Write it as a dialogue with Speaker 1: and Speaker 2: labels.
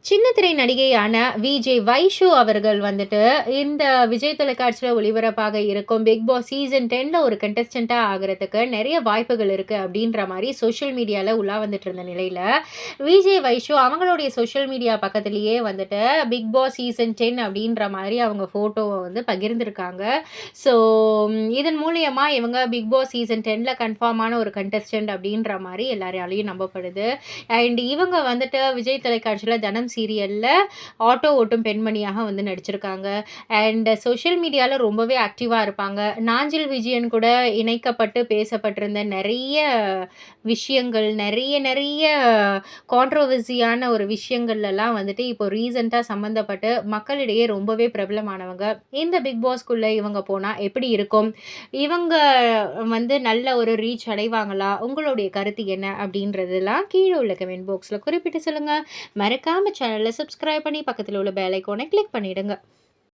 Speaker 1: சின்ன திரை நடிகையான விஜே வைஷு அவர்கள் வந்துட்டு, இந்த விஜய் தொலைக்காட்சியில ஒளிபரப்பாக இருக்கும் பிக் பாஸ் சீசன் 10ல ஒரு கண்டஸ்டன்ட்டா ஆகுறதுக்கு நெறைய வாய்ப்புகள் இருக்கு அப்டின்ற மாரி சோஷியல் மீடியால உலா வந்துட்டு இருந்த நிலையில, விஜே வைஷு அவங்களுடைய சோஷியல் மீடியா பக்கத்திலேயே வந்துட்டு பிக் பாஸ் சீசன் 10 அப்டின்ற மாரி அவங்க ஃபோட்டோவ வந்து பகிர்ந்திருக்காங்க. ஸோ இதன் மூலியமா இவங்க பிக் பாஸ் சீசன் 10ல கன்ஃபார்மான ஒரு கண்டஸ்டன்ட் அப்டின்ற மாரி எல்லாராலயும் நம்பப்படுது. அண்ட் இவங்க வந்துட்டு விஜய் தொலைக்காட்சியில தனம் சீரியல்ல ஆட்டோ ஓட்டும் பெண்மணியாக வந்து நடிச்சிருக்காங்க. அண்ட் சோஷியல் மீடியால ரொம்பவே ஆக்டிவா இருப்பாங்க. நாஞ்சில் விஜயன் கூட இணைக்கப்பட்டு பேசப்பட்டிருந்த நெறைய விஷயங்கள், நெறைய கான்ட்ரோவர்சியான ஒரு விஷயங்கள்லலாம் வந்துட்டு இப்போ ரீசென்ட்டா சம்மந்தப்பட்டு மக்களிடையே ரொம்பவே பிரபலமானவங்க. இந்த பிக் பாஸ்க்குள்ள இவங்க போனா எப்படி இருக்கும்? இவங்க வந்து நல்ல ஒரு ரீச் அடைவாங்களா? உங்களுடைய கருத்து என்ன? அப்படின்றதெல்லாம் கீழ உள்ள கமெண்ட் பாக்ஸ்ல குறிப்பிட்டு சொல்லுங்க. மறக்காம சேனல சப்ஸ்கிரைப் பண்ணி பக்கத்துல உள்ள பெல் ஐகானை கிளிக் பண்ணிடுங்க.